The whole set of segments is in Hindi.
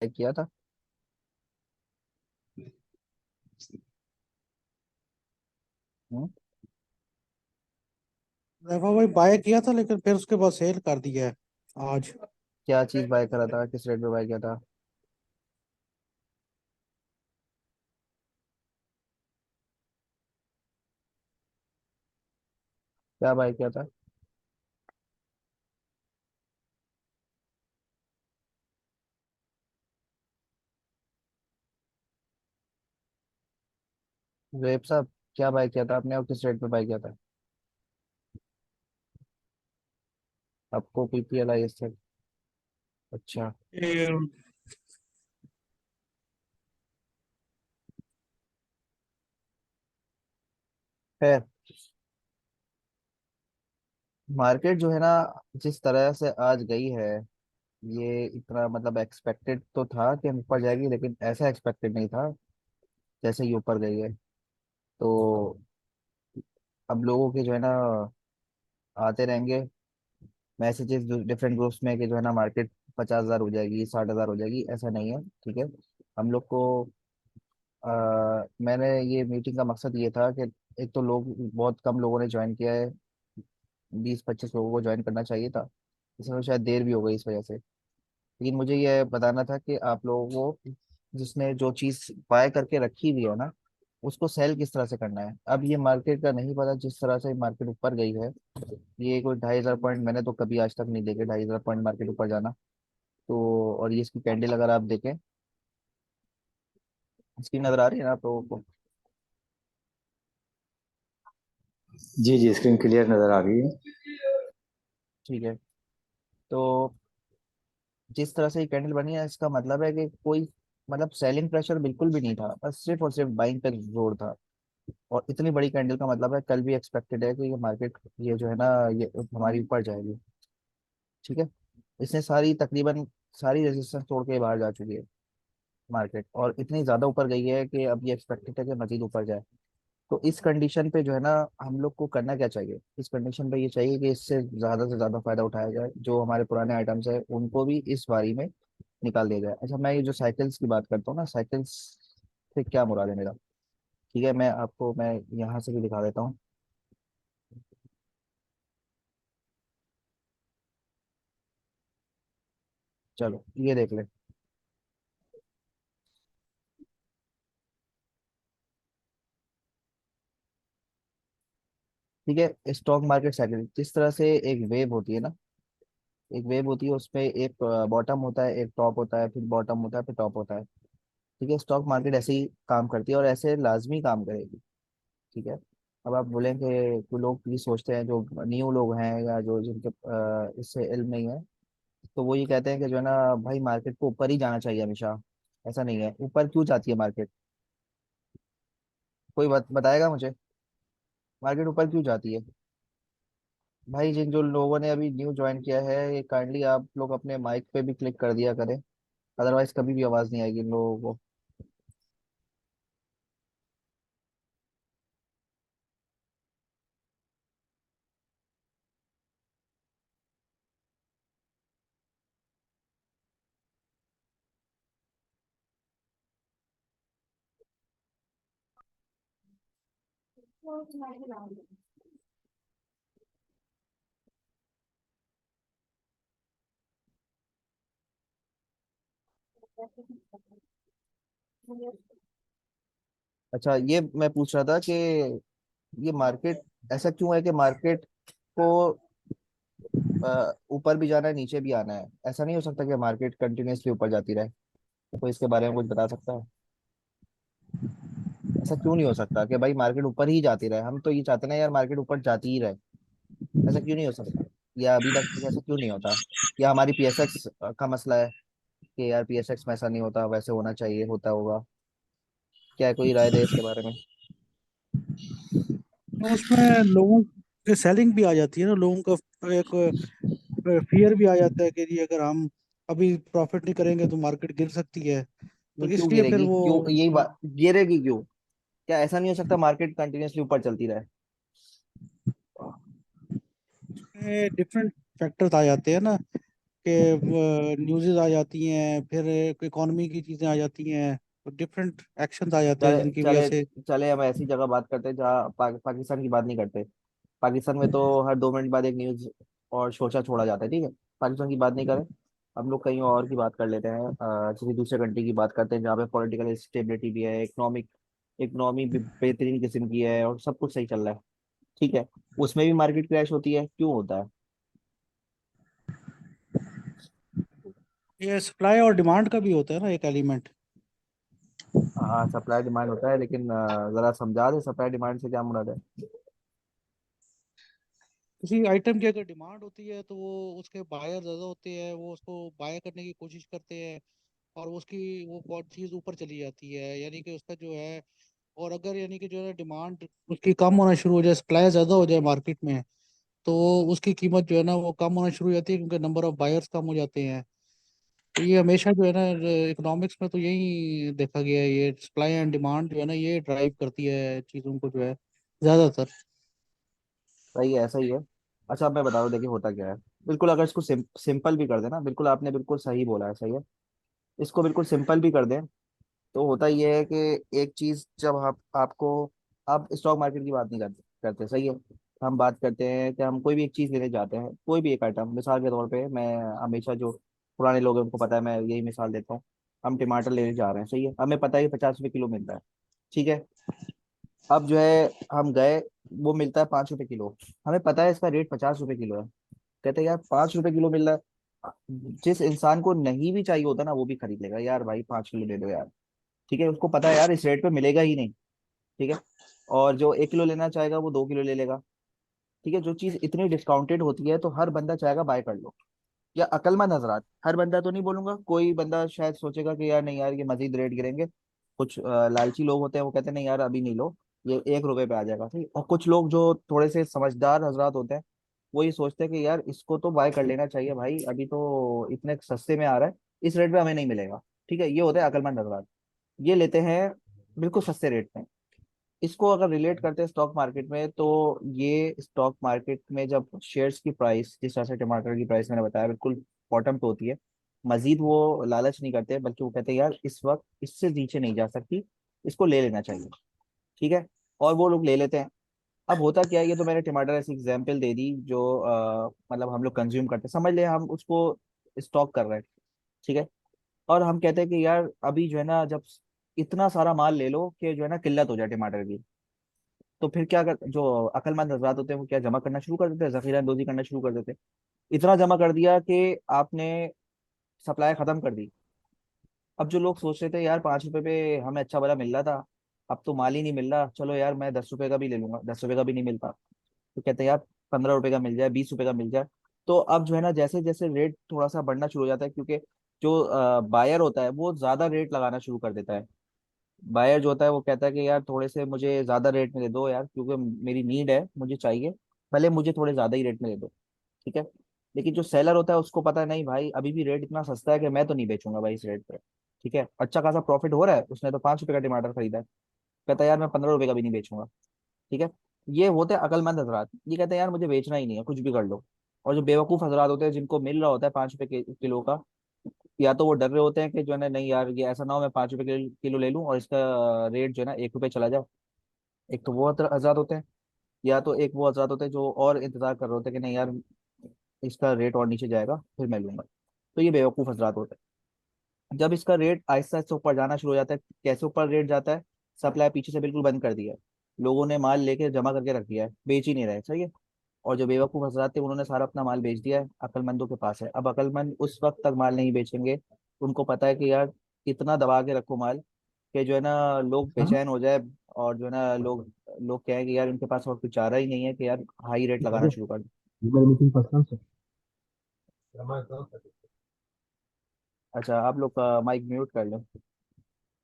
किया था। हम्म। देखो भाई, बाय किया था लेकिन फिर उसके बाद सेल कर दिया है आज। क्या चीज बाय करा था, किस रेट पे बाय किया था? क्या बाय किया था? वेब साहब, क्या बाय किया था आपने और किस रेट पे बाय किया था? आपको पीपीएल आई एस। अच्छा। ये है। मार्केट जो है ना, जिस तरह से आज गई है, ये इतना मतलब एक्सपेक्टेड तो था कि हम ऊपर जाएगी, लेकिन ऐसा एक्सपेक्टेड नहीं था जैसे ये ऊपर गई है। तो अब लोगों के जो है ना, आते रहेंगे मैसेजेस डिफरेंट ग्रुप्स में कि जो है ना मार्केट 50,000 हो जाएगी, 60,000 हो जाएगी। ऐसा नहीं है, ठीक है। हम लोग को मैंने ये मीटिंग का मकसद ये था कि एक तो लोग बहुत कम लोगों ने ज्वाइन किया है। 20-25 लोगों को ज्वाइन करना चाहिए था। इसमें शायद देर भी हो गई इस वजह से। लेकिन मुझे ये बताना था कि आप लोगों को जिसने जो चीज़ बाय करके रखी हुई है ना, उसको सेल किस तरह से करना है। अब ये मार्केट का नहीं पता, जिस तरह से मार्केट ऊपर गई है। ये कोई 2,500 पॉइंट मैंने तो कभी आज तक नहीं देखे, 2,500 पॉइंट मार्केट ऊपर जाना। तो और ये इसकी कैंडल अगर आप देखें, स्क्रीन नजर आ रही है ना आप लोगों को? जी जी, स्क्रीन क्लियर नजर आ रही है। ठीक है। तो जिस तरह से ये कैंडल बनी है, इसका मतलब है कि कोई मतलब सेलिंग प्रेशर बिल्कुल भी नहीं था, बस सिर्फ और सिर्फ बाइंग पे जोर था। और इतनी बड़ी कैंडल का मतलब है कल भी एक्सपेक्टेड है कि ये मार्केट, ये जो है ना, ये हमारी ऊपर जाएगी। ठीक है। इसने सारी तकरीबन सारी रेजिस्टेंस तोड़ के बाहर जा चुकी है मार्केट, और इतनी ज्यादा ऊपर गई है कि अब ये एक्सपेक्टेड है कि मजीद ऊपर जाए। तो इस कंडीशन पे जो है ना, हम लोग को करना क्या चाहिए? इस कंडीशन पे ये चाहिए कि इससे ज्यादा से ज्यादा फायदा उठाया जाए, जो हमारे पुराने आइटम्स है उनको भी इस बारी में निकाल दिया जाए। अच्छा, मैं ये जो साइकिल्स की बात करता हूँ ना, साइकिल्स से क्या मुराद है मेरा? ठीक है, मैं यहाँ से भी दिखा देता हूँ। चलो ये देख ले। ठीक है, स्टॉक मार्केट साइकिल जिस तरह से एक वेव होती है ना, एक वेव होती है, उसपे एक बॉटम होता है, एक टॉप होता है, फिर बॉटम होता है, फिर टॉप होता है। ठीक है, स्टॉक मार्केट ऐसे ही काम करती है और ऐसे लाजमी काम करेगी। ठीक है। अब आप बोलें कि कुछ लोग ये सोचते हैं, जो न्यू लोग हैं या जो जिनके इससे इल्म नहीं है, तो वो ये कहते हैं कि जो है ना भाई, मार्केट को ऊपर ही जाना चाहिए हमेशा। ऐसा नहीं है, ऊपर क्यों जाती है मार्केट? कोई बताएगा मुझे, मार्केट ऊपर क्यों जाती है? भाई, जिन जो लोगों ने अभी न्यू ज्वाइन किया है, ये काइंडली आप लोग अपने माइक पे भी क्लिक कर दिया करें, अदरवाइज कभी भी आवाज नहीं आएगी इन लोगों को। अच्छा, ये मैं पूछ रहा था कि ये मार्केट, ऐसा क्यों है कि मार्केट को ऊपर भी जाना है, नीचे भी आना है? ऐसा नहीं हो सकता कि मार्केट कंटिन्यूअसली ऊपर जाती रहे? तो इसके बारे में कुछ बता सकता है? ऐसा क्यों नहीं हो सकता कि भाई मार्केट ऊपर ही जाती रहे? हम तो ये चाहते हैं ना यार, मार्केट ऊपर जाती ही रहे। ऐसा क्यों नहीं हो सकता? या अभी तक ऐसा क्यों नहीं होता? या हमारी पीएसएक्स का मसला है कि यार पीएसएक्स में ऐसा नहीं होता, वैसे होना चाहिए, होता होगा? क्या है, कोई राय दे इसके बारे में? तो उसमें लोगों के सेलिंग भी आ जाती है ना, लोगों का एक फियर भी आ जाता है कि जी अगर हम अभी प्रॉफिट नहीं करेंगे तो मार्केट गिर सकती है। तो नहीं, क्यों इसलिए फिर गिरेगी? वो क्यों यही बात, गिरेगी क्यों? क्या ऐसा नहीं हो सकता मार्केट कंटिन्यूअसली ऊपर चलती रहे? डिफरेंट फैक्टर्स आ जाते हैं ना, के न्यूज़ेस आ जाती हैं, फिर इकोनॉमी की चीज़ें आ जाती हैं, तो डिफरेंट एक्शंस आ जाते हैं चले जिनकी वजह चले से। चले हम ऐसी जगह बात करते हैं जहाँ पाकिस्तान की बात नहीं करते। पाकिस्तान में तो हर 2 मिनट बाद एक न्यूज और शोषा छोड़ा जाता है, ठीक है। पाकिस्तान की बात नहीं करें, हम लोग कहीं और की बात कर लेते हैं, किसी दूसरे कंट्री की बात करते हैं जहाँ पे पॉलिटिकल स्टेबिलिटी भी है, इकोनॉमी भी बेहतरीन किस्म की है और सब कुछ सही चल रहा है, ठीक है। उसमें भी मार्केट क्रैश होती है, क्यों होता है? ये सप्लाई और डिमांड का भी होता है ना एक एलिमेंट। हाँ, सप्लाई डिमांड होता है, लेकिन जरा समझा दे सप्लाई डिमांड से क्या मुराद है? किसी आइटम की अगर डिमांड होती है तो वो उसके बायर ज़्यादा होते हैं, वो उसको बाय करने की कोशिश करते हैं, और उसकी वो बहुत चीज़ ऊपर चली जाती है, यानी कि उसका जो है। और अगर यानी कि जो है डिमांड उसकी कम होना शुरू हो जाए, सप्लाई ज़्यादा हो जाए मार्केट में, तो उसकी कीमत जो है ना वो कम होना शुरू हो जाती है, क्योंकि नंबर ऑफ बायर्स कम हो जाते हैं। तो ये हमेशा जो है ना इकोनॉमिक्स में तो यही देखा गया है, ये सप्लाई एंड डिमांड जो है ना ये ड्राइव करती है चीज़ों को जो है ज़्यादातर। सही है, ऐसा ही है। अच्छा, अब मैं बता रहा हूँ, देखिए होता क्या है। बिल्कुल अगर इसको सिंपल भी कर देना, बिल्कुल आपने बिल्कुल सही बोला है, सही है। इसको बिल्कुल सिंपल भी कर दें तो होता ये है कि एक चीज जब आप आपको, आप स्टॉक मार्केट की बात नहीं करते, सही है। हम बात करते हैं कि हम कोई भी एक चीज लेने जाते हैं, कोई भी एक आइटम, मिसाल के तौर पे मैं हमेशा जो पुराने लोग हैं उनको पता है, मैं यही मिसाल देता हूँ। हम टमाटर लेने जा रहे हैं, सही है, हमें पता है कि 50 रुपये किलो मिलता है, ठीक है। अब जो है हम गए, वो मिलता है 5 रुपये किलो, हमें पता है इसका रेट 50 रुपये किलो है। कहते हैं यार 5 रुपये किलो मिल रहा है, जिस इंसान को नहीं भी चाहिए होता ना वो भी खरीद लेगा, यार भाई 5 किलो दे दो यार, ठीक है। उसको पता है यार इस रेट पे मिलेगा ही नहीं, ठीक है। और जो 1 किलो लेना चाहेगा वो 2 किलो ले लेगा, ठीक है। जो चीज इतनी डिस्काउंटेड होती है तो हर बंदा चाहेगा बाय कर लो। या अकलमंद हजरात, हर बंदा तो नहीं बोलूंगा, कोई बंदा शायद सोचेगा कि यार नहीं यार ये मजीद रेट गिरेंगे। कुछ लालची लोग होते हैं, वो कहते हैं नहीं यार अभी नहीं लो, ये 1 रुपए पे आ जाएगा, ठीक। और कुछ लोग जो थोड़े से समझदार हजरात होते हैं, वो ये सोचते हैं कि यार इसको तो बाय कर लेना चाहिए भाई, अभी तो इतने सस्ते में आ रहा है, इस रेट पे हमें नहीं मिलेगा, ठीक है। ये होते हैं अकलमंद हजरात, ये लेते हैं बिल्कुल सस्ते रेट में। इसको अगर रिलेट करते हैं स्टॉक मार्केट में, तो ये स्टॉक मार्केट में जब शेयर्स की प्राइस, जिस तरह से टमाटर की प्राइस मैंने बताया बिल्कुल बॉटम पे होती है, मजीद वो लालच नहीं करते, बल्कि वो कहते हैं यार इस वक्त इससे नीचे नहीं जा सकती, इसको ले लेना चाहिए, ठीक है। और वो लोग ले लेते हैं। अब होता क्या है, ये तो मैंने टमाटर ऐसी एग्जाम्पल दे दी जो मतलब हम लोग कंज्यूम करते हैं, समझ ले हम उसको स्टॉक कर रहे हैं, ठीक है। और हम कहते हैं कि यार अभी जो है ना, जब इतना सारा माल ले लो कि जो है ना किल्लत हो जाए टमाटर की, तो फिर क्या कर, जो अकलमंद हजरात होते हैं वो क्या जमा करना शुरू कर देते हैं, जखीरा अंदोजी करना शुरू कर देते हैं। इतना जमा कर दिया कि आपने सप्लाई खत्म कर दी। अब जो लोग सोच रहे थे यार 5 रुपए पे हमें अच्छा भला मिल रहा था, अब तो माल ही नहीं मिल रहा, चलो यार मैं 10 रुपए का भी ले लूंगा, 10 रुपए का भी नहीं मिलता, तो कहते हैं यार 15 रुपए का मिल जाए, 20 रुपए का मिल जाए। तो अब जो है ना जैसे जैसे रेट थोड़ा सा बढ़ना शुरू हो जाता है, क्योंकि जो बायर होता है वो ज्यादा रेट लगाना शुरू कर देता है। बायर जो होता है वो कहता है कि यार थोड़े से मुझे ज्यादा रेट में दे दो यार, क्योंकि मेरी नीड है, मुझे चाहिए, भले मुझे थोड़े ज्यादा ही रेट में दे दो, ठीक है। लेकिन जो सेलर होता है उसको पता है नहीं भाई अभी भी रेट इतना सस्ता है कि मैं तो नहीं बेचूंगा भाई इस रेट पे, ठीक है। अच्छा खासा प्रॉफिट हो रहा है, उसने तो 5 रुपए का टमाटर खरीदा है, कहता है यार मैं 15 रुपए का भी नहीं बेचूंगा, ठीक है। ये होते हैं अकलमंद हजरात, ये कहते हैं यार मुझे बेचना ही नहीं है, कुछ भी कर लो। और जो बेवकूफ हजरात होते हैं जिनको मिल रहा होता है 5 रुपए किलो का, या तो वो डर रहे होते हैं कि जो है ना नहीं यार ये ऐसा ना हो मैं 5 रुपए किलो ले लूं और इसका रेट जो है ना 1 रुपए चला जाए। एक तो वो हजरात होते हैं, या तो एक वो हजरात होते हैं जो और इंतजार कर रहे होते हैं कि नहीं यार इसका रेट और नीचे जाएगा फिर मैं लूंगा। तो ये बेवकूफ हजरात होते हैं। जब इसका रेट आहिस्ता आहिस्ता ऊपर जाना शुरू हो जाता है, कैसे ऊपर रेट जाता है, सप्लाई पीछे से बिल्कुल बंद कर दिया है, लोगों ने माल लेके जमा करके रख दिया है, बेच ही नहीं रहे, सही है। और जो बेवकूफ हजरात थे उन्होंने सारा अपना माल बेच दिया है, अकलमंदों के पास है। अब अकलमंद उस वक्त तक माल नहीं बेचेंगे, उनको पता है कि यार इतना दबा के रखो माल कि जो है ना लोग बेचैन हो जाए, और जो है ना लोग लोग कहें कि यार इनके पास और कुछ चारा ही नहीं है कि यार हाई रेट लगाना शुरू कर दो। अच्छा, आप लोग का माइक म्यूट कर लो।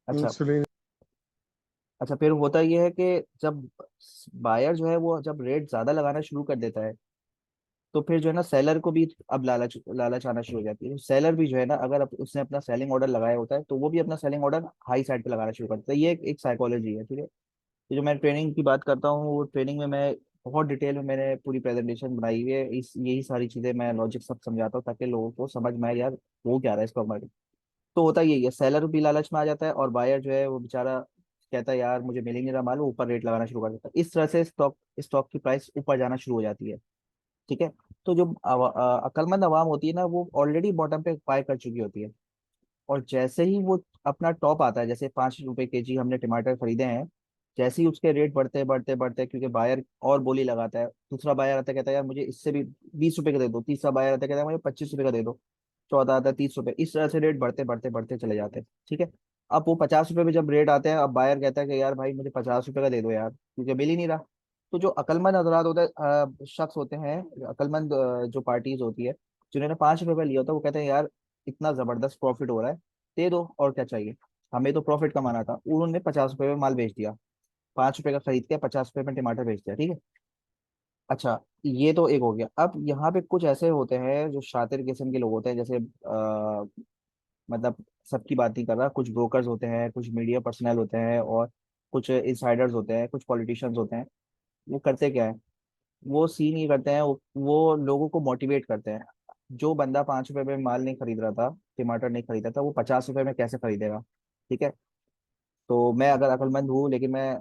अच्छा। इंसुलिन। अच्छा, फिर होता ये है कि जब बायर जो है वो जब रेट ज्यादा लगाना शुरू कर देता है, तो फिर जो है ना सेलर को भी अब लालच लालच आना शुरू हो जाती है। सेलर भी जो है ना अगर उसने अपना सेलिंग ऑर्डर लगाया होता है तो वो भी अपना सेलिंग ऑर्डर हाई साइड पे लगाना शुरू करता है। ये एक साइकोलॉजी है, ठीक है। ये जो मैं ट्रेनिंग की बात करता हूँ वो ट्रेनिंग में मैं बहुत डिटेल में मैंने पूरी प्रेजेंटेशन बनाई हुई है, इस यही सारी चीजें मैं लॉजिक सब समझाता हूँ ताकि लोगों को समझ में आए यार वो क्या रहा है स्टॉक मार्केट। तो होता यही है, सेलर भी लालच में आ जाता है और बायर जो है वो बेचारा कहता है यार मुझे मिल ही नहीं रहा माल, वो ऊपर रेट लगाना शुरू कर देता है। इस तरह से स्टॉक स्टॉक की प्राइस ऊपर जाना शुरू हो जाती है। ठीक है। तो जो अक्लमंद आवाम होती है ना, वो ऑलरेडी बॉटम पे बाय कर चुकी होती है। और जैसे ही वो अपना टॉप आता है, जैसे 5 रुपए केजी हमने टमाटर खरीदे हैं, जैसे ही उसके रेट बढ़ते बढ़ते बढ़ते, क्योंकि बायर और बोली लगाता है, दूसरा बायर आता है कहता है यार मुझे इससे भी 20 रुपए का दे दो, तीसरा बायर आता है कहता है मुझे 25 रुपए का दे दो, चौथा आता है 30 रुपए, इस तरह से रेट बढ़ते बढ़ते बढ़ते चले जाते हैं। ठीक है। अब वो 50 रुपए पे जब रेट आते हैं, अब बायर कहता है कि यार भाई मुझे 50 रुपए का दे दो यार, क्योंकि मिल ही नहीं रहा। तो जो अक्लमंद हजरात होते हैं, शख्स होते हैं, अक्लमंद जो पार्टीज होती है, जिन्होंने 5 रुपए का लिया होता है, वो कहते हैं यार इतना जबरदस्त प्रॉफिट हो रहा है, दे दो और क्या चाहिए, हमें तो प्रॉफिट कमाना था। उन्होंने 50 रुपए में माल बेच दिया, 5 रुपए का खरीद के 50 रुपए में टमाटर बेच दिया। ठीक है। अच्छा, ये तो एक हो गया। अब यहाँ पे कुछ ऐसे होते हैं जो शातिर किस्म के लोग होते हैं, जैसे मतलब सबकी बात नहीं कर रहा, कुछ ब्रोकर्स होते हैं, कुछ मीडिया पर्सनल होते हैं, और कुछ इंसाइडर्स होते हैं, कुछ पॉलिटिशियंस होते हैं। वो करते क्या है, वो सीन ये करते हैं, वो लोगों को मोटिवेट करते हैं। जो बंदा 5 रुपए में माल नहीं खरीद रहा था, टमाटर नहीं खरीदा था, वो 50 रुपए में कैसे खरीदेगा। ठीक है। तो मैं अगर अक्लमंद हूँ, लेकिन मैं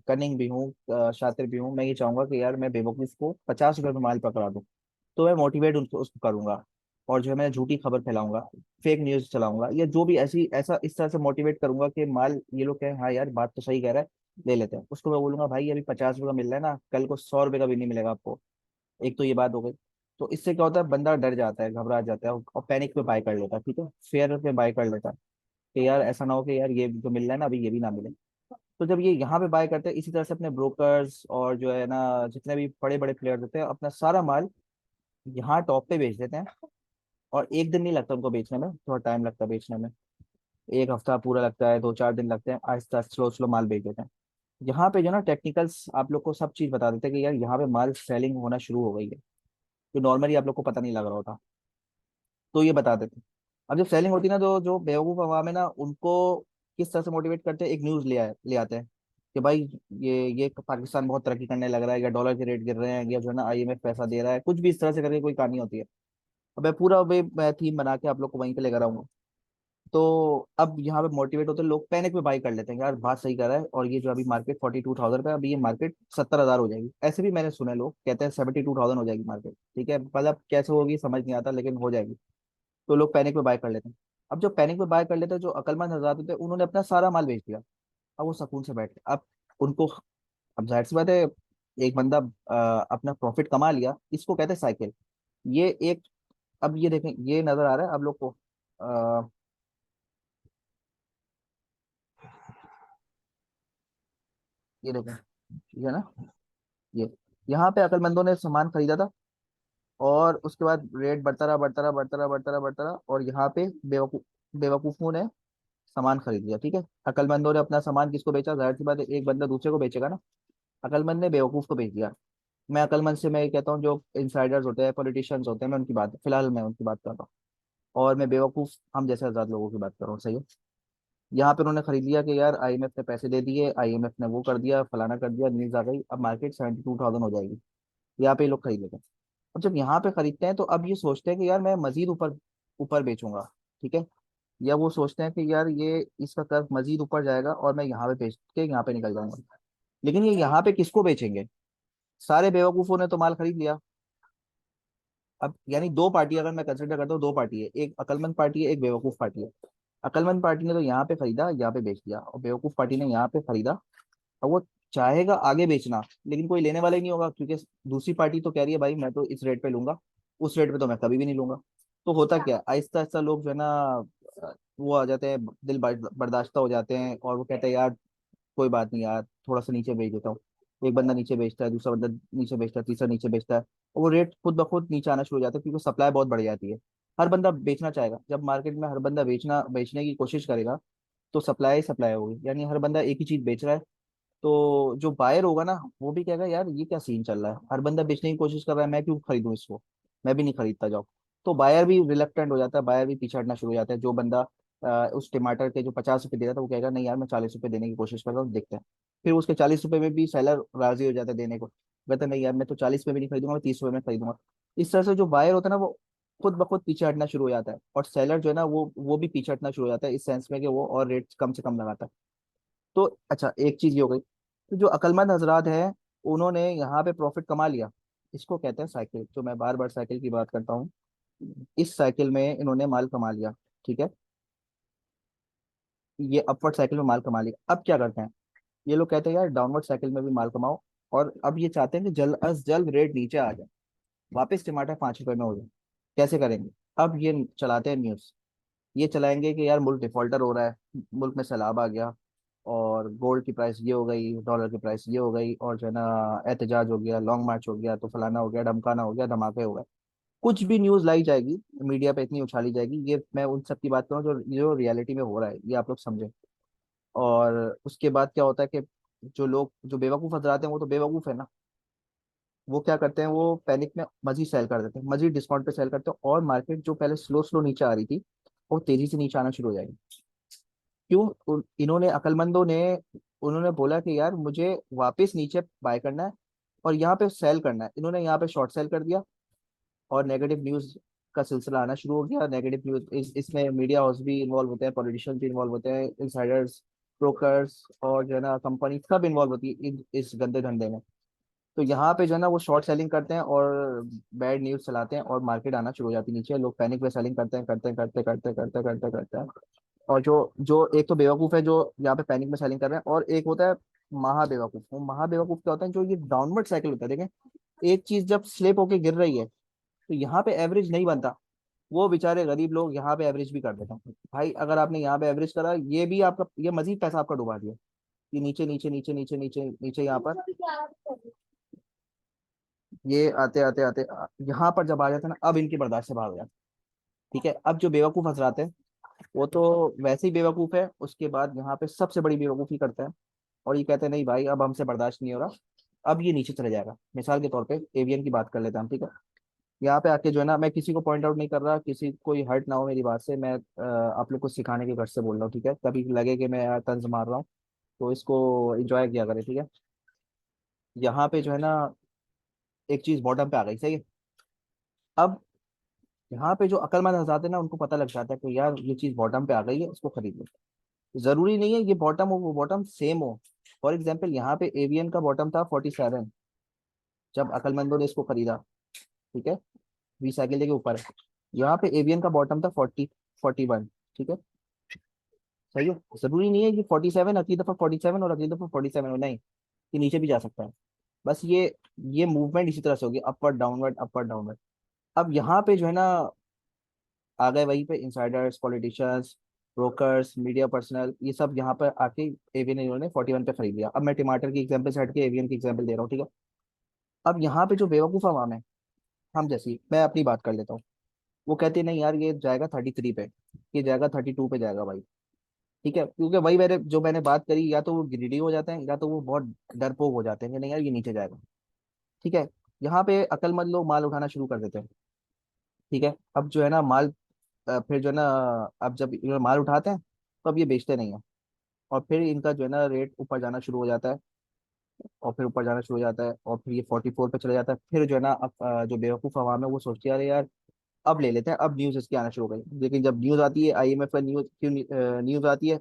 कनिंग भी हूँ, शातिर भी हूँ, मैं ये चाहूंगा कि यार मैं बेवकूफ को 50 रुपए में माल पकड़ा दूँ। तो मैं मोटिवेट उनको उसको करूंगा, और जो है मैं झूठी खबर फैलाऊंगा, फेक न्यूज चलाऊंगा, या जो भी ऐसी ऐसा इस तरह से मोटिवेट करूंगा कि माल ये लोग कहें हाँ यार बात तो सही कह रहा है, ले लेते हैं उसको। मैं बोलूंगा भाई अभी 50 रुपए का मिल रहा है ना, कल को 100 रुपए का भी नहीं मिलेगा आपको। एक तो ये बात हो गई। तो इससे क्या होता है, बंदा डर जाता है, घबरा जाता है, और पैनिक पे बाय कर लेता है। ठीक है, फेयर पे बाय कर लेता है कि यार ऐसा ना हो कि यार ये जो मिल रहा है ना अभी ये भी ना मिले। तो जब ये यहाँ पे बाय करते हैं, इसी तरह से अपने ब्रोकर्स और जो है ना जितने भी बड़े बड़े प्लेयर्स होते हैं, अपना सारा माल यहाँ टॉप पे बेच देते हैं। और एक दिन नहीं लगता उनको बेचने में, थोड़ा टाइम लगता है बेचने में, एक हफ्ता पूरा लगता है, 2-4 दिन लगते हैं, आहिस्ता स्लो स्लो माल बेच देते हैं। यहाँ पे जो ना टेक्निकल्स आप लोग को सब चीज बता देते हैं कि यार यहाँ पे माल सेलिंग होना शुरू हो गई है, जो नॉर्मली आप लोग को पता नहीं लग रहा होता। तो ये बता देते हैं। अब जब सेलिंग होती है ना, तो जो बेवकूफ अवाम है ना, उनको किस तरह से मोटिवेट करते हैं, एक न्यूज ले आते हैं कि भाई ये पाकिस्तान बहुत तरक्की करने लग रहा है, या डॉलर के रेट गिर रहे हैं, या जो है ना आईएमएफ पैसा दे रहा है, कुछ भी इस तरह से करके कोई कहानी होती है। अब मैं पूरा वे मैं थीम बना के आप लोग को वहीं पे लेकर आऊंगा। तो अब यहाँ पे मोटिवेट होते हैं लोग, पैनिक में बाई कर लेते हैं यार बात सही कर रहा है, और ये जो अभी मार्केट 42,000 पे, अभी ये मार्केट 70,000 हो जाएगी। ऐसे भी मैंने सुने, लोग कहते हैं 72,000 हो जाएगी मार्केट। ठीक है, मतलब कैसे होगी समझ नहीं आता, लेकिन हो जाएगी। तो लोग पैनिक में बाय कर लेते हैं। अब जो पैनिक में बाय कर लेते हैं, जो अकलमंद हजरात होते हैं, उन्होंने अपना सारा माल बेच दिया। अब वो सुकून से बैठे। अब उनको, अब जाहिर सी बात है, एक बंदा अपना प्रॉफिट कमा लिया, इसको कहते हैं साइकिल। ये एक, अब ये देखें, ये नजर आ रहा है आप लोग को, ये देखें, ठीक है ना, ये यहाँ पे अकलमंदों ने सामान खरीदा था, और उसके बाद रेट बढ़ता रहा बढ़ता रहा बढ़ता रहा बढ़ता रहा बढ़ता रहा, और यहाँ पे बेवकूफों ने सामान खरीद लिया। ठीक है। अकलमंदों ने अपना सामान किसको बेचा, जाहिर सी बात है एक बंदा दूसरे को बेचेगा ना। अकलमंद ने बेवकूफ को बेच दिया। मैं अकलमंद से मैं ये कहता हूँ, जो इंसाइडर्स होते हैं, पॉलिटिशियंस होते हैं, मैं उनकी बात फिलहाल मैं उनकी बात कर रहा हूँ। और मैं बेवकूफ हम जैसे आजाद लोगों की बात कर रहा हूँ। सही है। यहाँ पे उन्होंने खरीद लिया कि यार आईएमएफ ने पैसे दे दिए, आईएमएफ ने वो कर दिया, फलाना कर दिया, न्यूज आ गई, अब मार्केट 72,000 हो जाएगी। यहाँ पे ये लोग खरीद लेते हैं। अब जब यहाँ पे खरीदते हैं, तो अब ये सोचते हैं कि यार मैं मजीद ऊपर ऊपर बेचूंगा। ठीक है। या वो सोचते हैं कि यार ये इसका कर्व मजीद ऊपर जाएगा और मैं यहाँ पे बेच के यहाँ पे निकल जाऊंगा। लेकिन ये यहाँ पे किसको बेचेंगे, सारे बेवकूफों ने तो माल खरीद लिया। अब यानी दो पार्टी अगर मैं कंसिडर करता हूँ, दो पार्टी है, एक अकलमंद पार्टी है, एक बेवकूफ पार्टी है। अकलमंद पार्टी ने तो यहाँ पे खरीदा, यहाँ पे बेच दिया, और बेवकूफ पार्टी ने यहाँ पे खरीदा। अब वो चाहेगा आगे बेचना, लेकिन कोई लेने वाला ही नहीं होगा, क्योंकि दूसरी पार्टी तो कह रही है भाई मैं तो इस रेट पे लूंगा, उस रेट पे तो मैं कभी भी नहीं लूंगा। तो होता क्या है, आहिस्ता आहिस्ता लोग जो है ना, वो आ जाते हैं, दिल बर्दाश्त हो जाते हैं, और वो कहते हैं यार कोई बात नहीं यार, थोड़ा सा नीचे बेच देता हूँ। एक बंदा नीचे बेचता है, दूसरा बंदा नीचे बेचता है, तीसरा नीचे बेचता है, और वो रेट खुद ब खुद नीचे आना शुरू हो जाता है, क्योंकि सप्लाई बहुत बढ़ जाती है। हर बंदा बेचना चाहेगा, जब मार्केट में हर बंदा बेचने की कोशिश करेगा, तो सप्लाई सप्लाई होगी, यानी हर बंदा एक ही चीज बेच रहा है। तो जो बायर होगा ना, वो भी कहेगा यार ये क्या सीन चल रहा है, हर बंदा बेचने की कोशिश कर रहा है, मैं क्यों खरीदूं इसको, मैं भी नहीं खरीदता जाऊँ। तो बायर भी रिलक्टेंट हो जाता है, बायर भी पीछे हटना शुरू हो जाता है। जो बंदा उस टमाटर के जो 50 रुपए दे रहा था, वो कहेगा नहीं यार मैं 40 रुपए देने की कोशिश कर रहा हूँ, देखते हैं। फिर उसके 40 रुपए में भी सेलर राजी हो जाता है देने को। कहते नहीं यार मैं तो 40 में भी नहीं खरीदूंगा, मैं 30 में खरीदूंगा। इस तरह से जो बायर होता है ना वो खुद ब खुद पीछे हटना शुरू हो जाता है, और सेलर जो है ना वो भी पीछे हटना शुरू हो जाता है, इस सेंस में कि वो और रेट कम से कम लगाता है। तो अच्छा, एक चीज ये हो गई। तो जो अक्लमंद हजरात हैं उन्होंने यहाँ पे प्रॉफिट कमा लिया। इसको कहते हैं साइकिल, जो मैं बार बार साइकिल की बात करता हूँ। इस साइकिल में इन्होंने माल कमा लिया। ठीक है, ये अपवर्ड साइकिल में माल कमा लिया। अब क्या करते हैं ये लोग, कहते हैं यार डाउनवर्ड साइकिल में भी माल कमाओ। और अब ये चाहते हैं कि जल्द अज जल्द रेट नीचे आ जाए, वापस टमाटर 5 रुपए में हो जाए। कैसे करेंगे? अब ये चलाते हैं न्यूज़। ये चलाएंगे कि यार मुल्क डिफॉल्टर हो रहा है, मुल्क में सैलाब आ गया, और गोल्ड की प्राइस ये हो गई, डॉलर की प्राइस ये हो गई, और जो है ना एहतजाज हो गया, लॉन्ग मार्च हो गया, तो फलाना हो गया, धमकाना हो गया, धमाके हो गए। कुछ भी न्यूज़ लाई जाएगी, मीडिया पे इतनी उछाली जाएगी। ये मैं उन सब की बात करूँ जो जो रियलिटी में हो रहा है, ये आप लोग समझें। और उसके बाद क्या होता है कि जो लोग जो बेवकूफ़ हजराते हैं वो तो बेवकूफ़ है ना, वो क्या करते हैं, वो पैनिक में मजीद सेल कर देते हैं, मजीद डिस्काउंट पे सेल करते हैं, और मार्केट जो पहले स्लो स्लो नीचे आ रही थी वो तेजी से नीचे आना शुरू हो जाएगी। क्यों? इन्होंने अक्लमंदों ने उन्होंने बोला कि यार मुझे वापस नीचे बाय करना है और यहाँ पे सेल करना है। इन्होंने यहाँ पे शॉर्ट सेल कर दिया, और नेगेटिव न्यूज का सिलसिला आना शुरू हो गया। नेगेटिव न्यूज इसमें मीडिया हाउस भी इन्वॉल्व होते हैं, पॉलिटिशियंस भी इन्वॉल्व होते हैं, इनसाइडर्स, ब्रोकर्स, और जो है ना कंपनी सब इन्वॉल्व होती है इस गंदे धंधे में। तो यहाँ पे जो है ना वो शॉर्ट सेलिंग करते हैं और बैड न्यूज चलाते हैं, और मार्केट आना शुरू हो जाती है नीचे। लोग पैनिक में सेलिंग करते हैं, करते हैं, करते करते करते करते करते हैं। और जो जो एक तो बेवकूफ है जो यहाँ पे पैनिक में सेलिंग कर रहे हैं, और एक होता है महा बेवकूफ। वो महा बेवकूफ क्या होता है, जो ये डाउनवर्ड साइकिल होता है, देखें एक चीज जब स्लिप होके गिर रही है तो यहाँ पे एवरेज नहीं बनता। वो बेचारे गरीब लोग यहाँ पे एवरेज भी कर देते हैं। भाई अगर आपने यहाँ पे एवरेज करा, ये भी आपका, ये मजीद पैसा आपका डुबा दिया। ये नीचे नीचे नीचे नीचे नीचे नीचे यहाँ पर, ये आते आते आते यहाँ पर जब आ जाते हैं ना, अब इनकी बर्दाश्त से बाहर हो जाते हैं। ठीक है, अब जो बेवकूफ हजराते हैं वो तो वैसे ही बेवकूफ है, उसके बाद यहाँ पे सबसे बड़ी बेवकूफी करते हैं, और ये कहते हैं नहीं भाई अब हमसे बर्दाश्त नहीं हो रहा, अब ये नीचे चले जाएगा। मिसाल के तौर पे एवियन की बात कर लेते हैं हम। ठीक है, यहाँ पे आके जो है ना, मैं किसी को पॉइंट आउट नहीं कर रहा, किसी कोई हर्ट ना हो मेरी बात से, मैं आप लोग को सिखाने के घर से बोल रहा हूँ। ठीक है, कभी लगे कि मैं यार तंज मार रहा हूँ तो इसको एंजॉय किया करें। ठीक है, यहाँ पे जो है ना एक चीज बॉटम पे आ गई, सही है। अब यहाँ पे जो अक्लमंद हजरात है ना उनको पता लग जाता है कि यार ये चीज बॉटम पे आ गई है, इसको खरीद लो। जरूरी नहीं है ये बॉटम हो, वो बॉटम सेम हो। फॉर एग्जाम्पल यहाँ पे एवियन का बॉटम था 47 जब अक्लमंदों ने इसको खरीदा। ठीक है, 20 साइकिल के ऊपर है। यहाँ पे एवियन का बॉटम था 41। ठीक है, सही है। जरूरी नहीं है कि 47 अगली दफा 47 और अगली दफा 47 हो, नहीं, ये नीचे भी जा सकता है। बस ये मूवमेंट इसी तरह से होगी, अपवर्ड डाउनवर्ड अपवर्ड डाउनवर्ड। अब यहाँ पे जो है ना आ गए वहीं पे insiders, politicians, brokers, media personal, ये सब यहाँ पर आके एवियन इन्होंने 41 पे खरीद लिया। अब मैं टमाटर की एग्जांपल से हट के एवियन की एग्जांपल दे रहा हूँ। ठीक है, अब यहाँ पे जो बेवकूफ़ आवाम है, हम जैसी, मैं अपनी बात कर लेता हूँ, वो कहते हैं नहीं यार ये जाएगा 33 पे, ये जाएगा 32 पे जाएगा भाई। ठीक है, क्योंकि वही मैंने बात करी, या तो वो ग्रीडी हो जाते हैं या तो वो बहुत डरपोक हो जाते हैं कि नहीं यार ये नीचे जाएगा। ठीक है, यहाँ पे अक्लमंद लोग माल उठाना शुरू कर देते हैं। ठीक है, अब जो है ना माल फिर जो है ना, अब जब ये माल उठाते हैं तो अब ये बेचते नहीं है, और फिर इनका जो है ना रेट ऊपर जाना शुरू हो जाता है, और फिर ऊपर जाना शुरू हो जाता है, और फिर ये 44 पे चले जाता है। फिर जो है ना अब जो बेवकूफ़ आवाम है वो सोचती है अरे यार अब ले लेते हैं, अब न्यूज़ इसकी आना शुरू हो गई। लेकिन जब न्यूज़ आती है, आईएमएफ का न्यूज़, क्यों न्यूज़ आती है,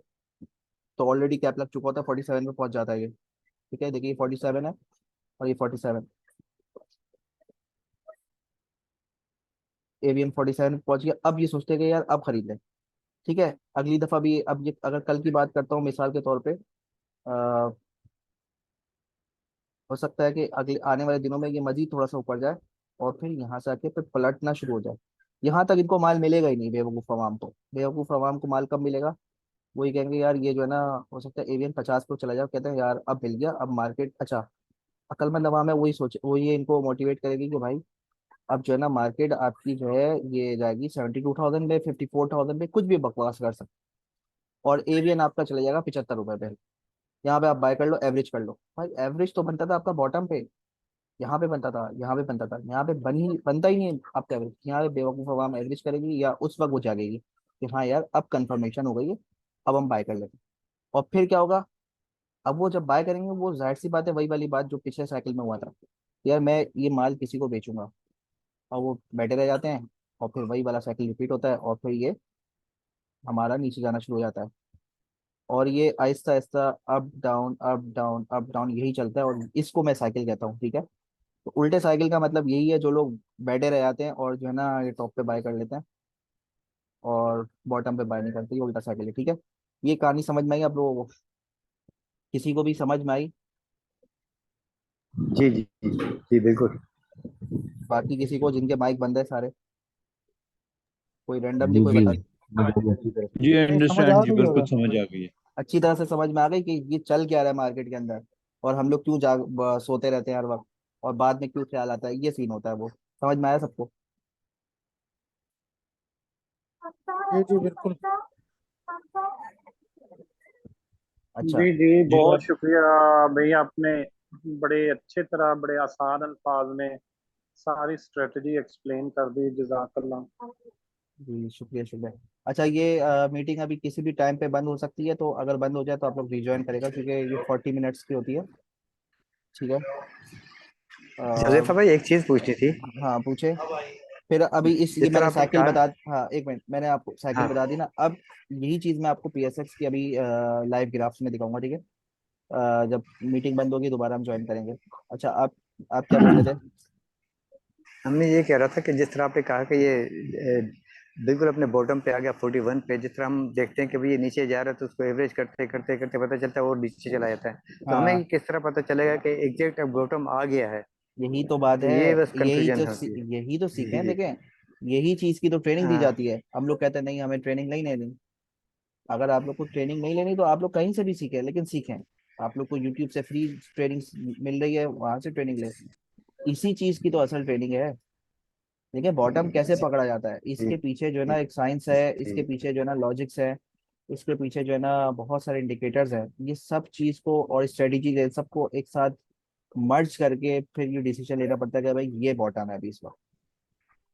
तो ऑलरेडी कैप लग चुका होता है, 47 पे पहुंच जाता है ये। ठीक है, देखिए 47 है, और ये 47, एवीएम 47 पहुंच गया। अब ये सोचते हैं कि यार अब खरीद लें। ठीक है, अगली दफा भी, अब ये अगर कल की बात करता हूँ मिसाल के तौर पे, हो सकता है कि अगले आने वाले दिनों में ये मजीद थोड़ा सा ऊपर जाए, और फिर यहाँ से आके फिर पलटना शुरू हो जाए। यहाँ तक इनको माल मिलेगा ही नहीं, बेवकूफ़ आवाम को। बेवकूफ़ आवाम को माल कब मिलेगा? वही कहेंगे यार ये जो है ना, हो सकता है एवियन 50 पे चला जाए, कहते हैं यार अब मिल गया, अब मार्केट अच्छा। अक्लमंद अवाम है वही सोचे, वो ये इनको मोटिवेट करेगी कि भाई अब जो है ना मार्केट आपकी जो है ये जाएगी 72,000 पे, 54,000 पे, कुछ भी बकवास कर सकते। और एवियन आपका चला जाएगा 75 रुपए पे। यहाँ पे आप बाय कर लो, एवरेज कर लो। भाई एवरेज तो बनता था आपका बॉटम पे, यहाँ पे बनता था, यहाँ पे बनता था, यहाँ पे बनता ही नहीं है आपका एवरेज। यहाँ पे बेवकूफ़ आवाम एवरेज करेगी, या उस वक्त वो जागेगी कि हाँ यार अब कंफर्मेशन हो गई है, अब हम बाय कर लेते हैं। और फिर क्या होगा? अब वो जब बाय करेंगे, वो जाहिर सी बात है वही वाली बात जो पिछले साइकिल में हुआ था, यार मैं ये माल किसी को बेचूंगा, और वो बैठे रह जाते हैं, और फिर वही वाला साइकिल रिपीट होता है, और फिर ये हमारा नीचे जाना शुरू हो जाता है, और ये Aahista Aahista up down up down up down यही चलता है, और इसको मैं साइकिल कहता हूँ, ठीक है। तो उल्टे साइकिल का मतलब यही है, जो लोग बैठे रह जाते हैं और जो है ना ये टॉप पे बाय कर लेते हैं और बॉटम पे बाय नहीं करते, ये उल्टा साइकिल है, ठीक है। ये कहानी समझ में आई आप लोगों को? किसी को भी समझ में आई? जी जी जी जी बिल्कुल। बाकी किसी को, जिनके माइक बंद है सारे, कोई रेंडमली जी कोई जी बता। मुझे भी अच्छी तरह जी नहीं, समझ आ अंडरस्टैंड, जी गई बिल्कुल होगा, समझ आ गई है। अच्छी तरह से समझ में आ गई कि ये चल क्या रहा है मार्केट के अंदर, और हम लोग क्यों सोते रहते हैं हर वक्त, और बाद में क्यों ख्याल आता है, ये सीन होता है वो। समझ में आया सबको? जी जी बिल्कुल। अच्छा। जी जी, जी बहुत और शुक्रिया भाई, आपने बड़े अच्छे तरह बड़े आसान अल्फाज में सारी स्ट्रेटजी एक्सप्लेन कर दी, जजाकल्लाह। जी शुक्रिया शुक्रिया। अच्छा, ये मीटिंग अभी किसी भी टाइम पे बंद हो सकती है, तो अगर बंद हो जाए तो आप लोग रिज्वाइन करेगा, क्योंकि ये 40 मिनट्स की होती है, ठीक है। हुजैफा अ, भाई, एक चीज पूछनी थी। हाँ पूछे। फिर अभी इस ये जिस तरह मैंने आपने साइकिल कहा। बता, हाँ एक मिनट, मैंने आपको साइकिल हाँ। बता दी ना, अब यही चीज मैं आपको पीएसएक्स की अभी लाइव ग्राफ्स में दिखाऊंगा, ठीक है। जब मीटिंग बंद होगी दोबारा हम ज्वाइन करेंगे। अच्छा, आप क्या बोल रहे थे? हमने ये कह रहा था कि जिस तरह आपने कहा कि ये बिल्कुल अपने बॉटम पे आ गया 41 पे, जिस तरह हम देखते हैं कि भाई ये नीचे जा रहा है तो उसको एवरेज करते करते करते पता चलता है और नीचे चला जाता है, तो हमें हाँ, किस तरह पता चलेगा कि एग्जैक्ट अब बॉटम आ गया है? यही तो बात तो है, ये बस कंफ्यूजन होती है। यही तो जी सीखें, जी। देखें, यही चीज की तो ट्रेनिंग दी हाँ। जाती है। हम लोग कहते हैं नहीं हमें ट्रेनिंग नहीं लेनी। अगर आप लोग को ट्रेनिंग नहीं लेनी तो आप लोग कहीं से भी सीखें, लेकिन सीखें। आप लोग को यूट्यूब से फ्री ट्रेनिंग मिल रही है, वहां से ट्रेनिंग ले। इसी चीज की तो असल ट्रेनिंग है। देखिए बॉटम कैसे पकड़ा जाता है, जी इसके पीछे जो है ना एक साइंस है, जी इसके पीछे जो है ना लॉजिक्स है, इसके पीछे जो है ना बहुत सारे इंडिकेटर्स हैं। ये सब चीज को और स्ट्रेटेजी है, सबको एक साथ मर्ज करके फिर ये डिसीजन लेना पड़ता है कि भाई ये बॉटम है अभी इस वक्त,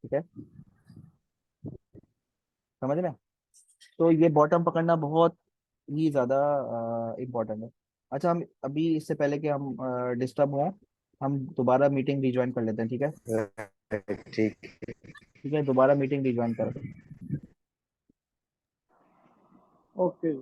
ठीक है। समझ में? तो ये बॉटम पकड़ना बहुत ही ज्यादा इम्पोर्टेंट है। अच्छा, हम अभी इससे पहले कि हम डिस्टर्ब हों, हम दोबारा मीटिंग रिज्वाइन कर लेते हैं, ठीक है। ठीक। ठीक है, दोबारा मीटिंग रिज्वाइन कर। ओके।